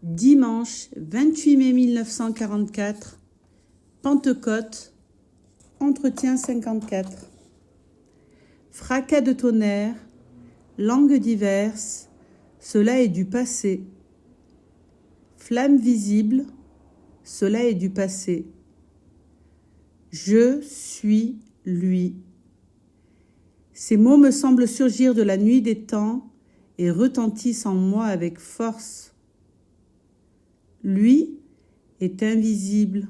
Dimanche 28 mai 1944, Pentecôte, entretien 54. Fracas de tonnerre, langues diverses, cela est du passé. Flamme visible, cela est du passé. Je suis lui. Ces mots me semblent surgir de la nuit des temps et retentissent en moi avec force. Lui est invisible,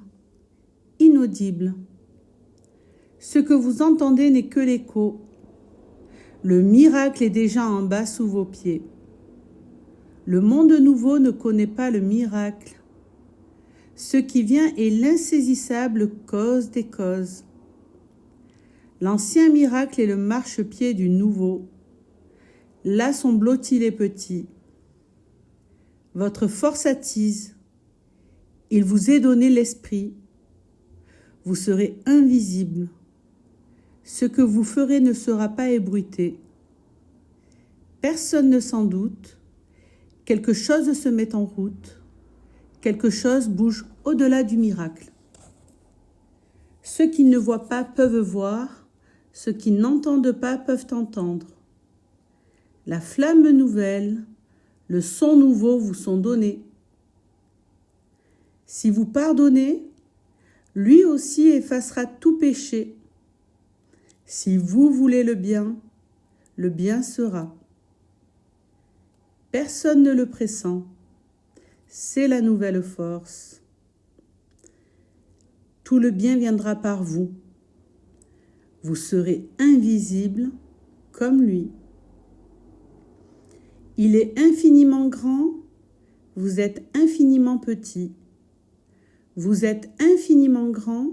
inaudible. Ce que vous entendez n'est que l'écho. Le miracle est déjà en bas sous vos pieds. Le monde nouveau ne connaît pas le miracle. Ce qui vient est l'insaisissable cause des causes. L'ancien miracle est le marchepied du nouveau. Là sont blottis les petits. Votre force attise. Il vous est donné l'esprit. Vous serez invisible. Ce que vous ferez ne sera pas ébruité. Personne ne s'en doute. Quelque chose se met en route. Quelque chose bouge au-delà du miracle. Ceux qui ne voient pas peuvent voir. Ceux qui n'entendent pas peuvent entendre. La flamme nouvelle, le son nouveau vous sont donnés. Si vous pardonnez, lui aussi effacera tout péché. Si vous voulez le bien sera. Personne ne le pressent. C'est la nouvelle force. Tout le bien viendra par vous. Vous serez invisible comme lui. Il est infiniment grand, vous êtes infiniment petit. Vous êtes infiniment grand,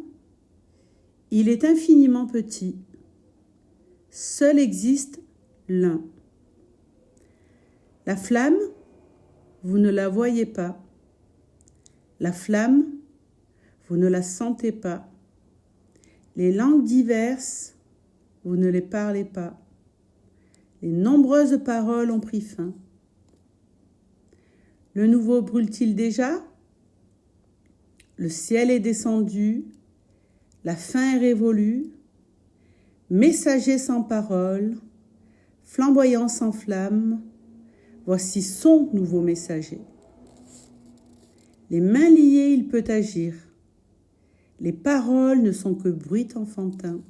il est infiniment petit. Seul existe l'un. La flamme, vous ne la voyez pas. La flamme, vous ne la sentez pas. Les langues diverses, vous ne les parlez pas. Les nombreuses paroles ont pris fin. Le nouveau brûle-t-il déjà ? Le ciel est descendu, la fin est révolue, messager sans parole, flamboyant sans flamme, voici son nouveau messager. Les mains liées, il peut agir. Les paroles ne sont que bruit enfantin.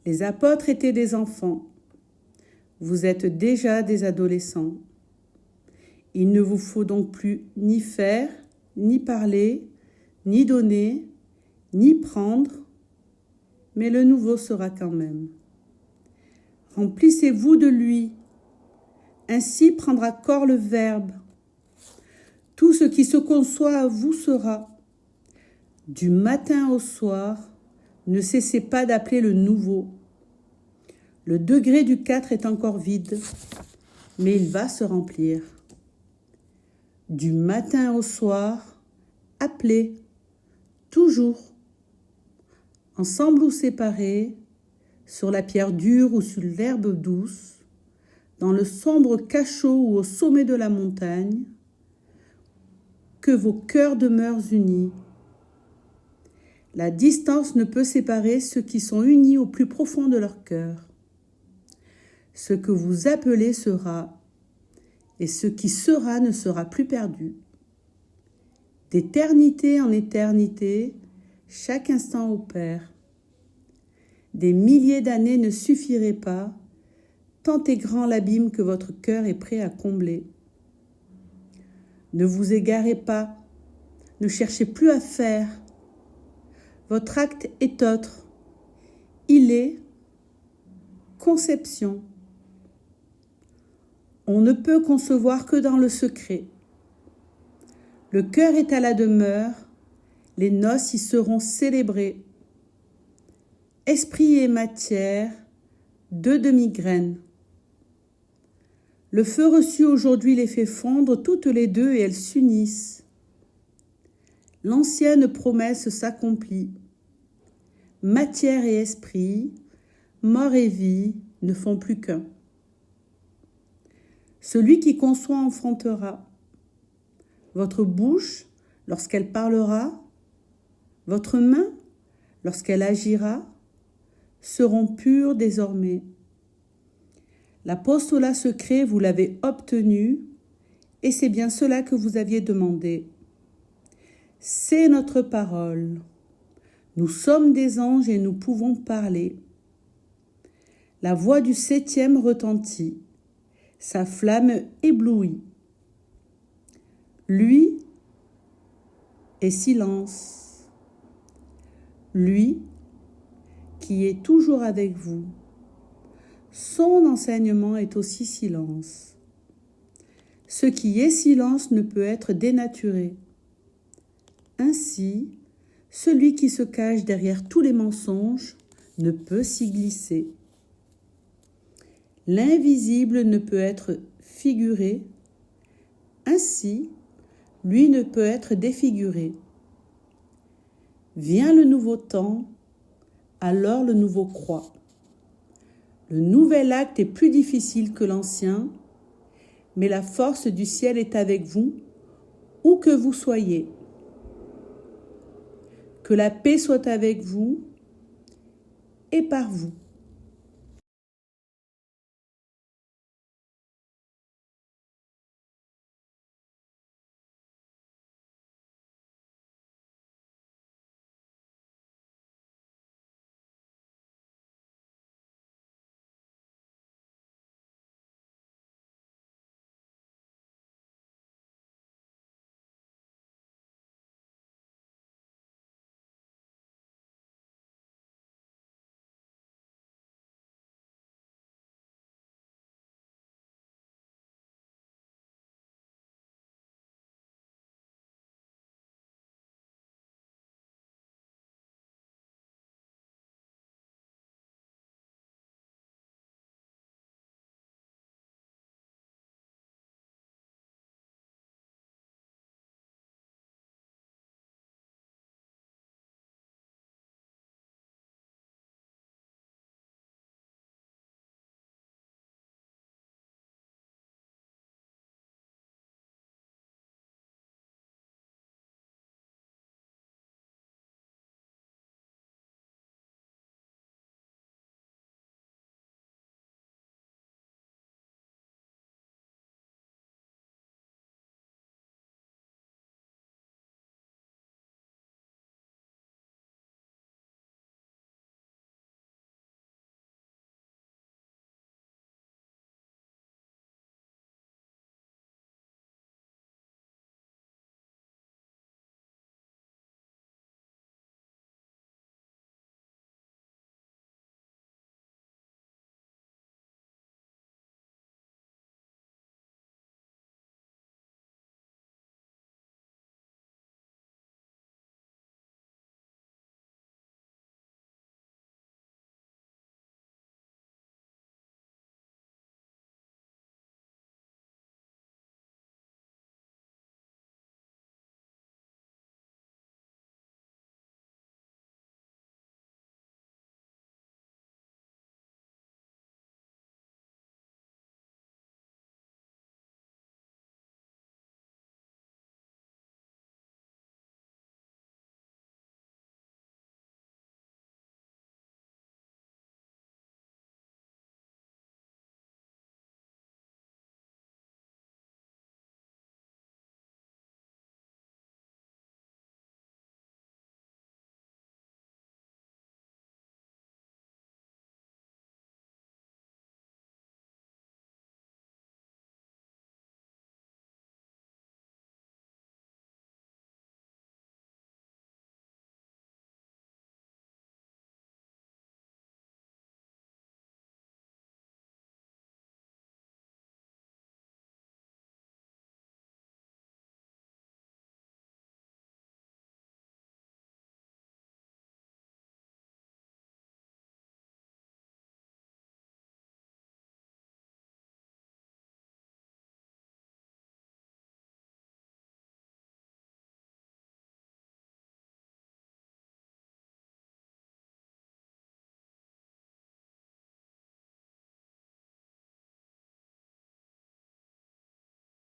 Les apôtres étaient des enfants. Vous êtes déjà des adolescents. Il ne vous faut donc plus ni faire, ni parler, ni donner, ni prendre, mais le nouveau sera quand même. Remplissez-vous de lui. Ainsi prendra corps le Verbe. Tout ce qui se conçoit à vous sera. Du matin au soir, ne cessez pas d'appeler le nouveau. Le degré du 4 est encore vide, mais il va se remplir. Du matin au soir, appelez, toujours, ensemble ou séparés, sur la pierre dure ou sur l'herbe douce, dans le sombre cachot ou au sommet de la montagne, que vos cœurs demeurent unis. La distance ne peut séparer ceux qui sont unis au plus profond de leur cœur. Ce que vous appelez sera, et ce qui sera ne sera plus perdu. D'éternité en éternité, chaque instant opère. Des milliers d'années ne suffiraient pas, tant est grand l'abîme que votre cœur est prêt à combler. Ne vous égarez pas, ne cherchez plus à faire. Votre acte est autre. Il est conception. On ne peut concevoir que dans le secret. Le cœur est à la demeure, les noces y seront célébrées. Esprit et matière, deux demi-graines. Le feu reçu aujourd'hui les fait fondre toutes les deux et elles s'unissent. L'ancienne promesse s'accomplit. Matière et esprit, mort et vie ne font plus qu'un. Celui qui conçoit enfantera. votre bouche lorsqu'elle parlera, votre main lorsqu'elle agira, seront pures désormais. L'apostolat secret, vous l'avez obtenu, et c'est bien cela que vous aviez demandé. C'est notre parole. Nous sommes des anges et nous pouvons parler. La voix du 7e retentit. Sa flamme éblouit. Lui est silence. Lui qui est toujours avec vous. Son enseignement est aussi silence. Ce qui est silence ne peut être dénaturé. Ainsi, celui qui se cache derrière tous les mensonges ne peut s'y glisser. L'invisible ne peut être figuré. Ainsi, lui ne peut être défiguré. Vient le nouveau temps, alors le nouveau croît. Le nouvel acte est plus difficile que l'ancien, mais la force du ciel est avec vous, où que vous soyez. Que la paix soit avec vous et par vous.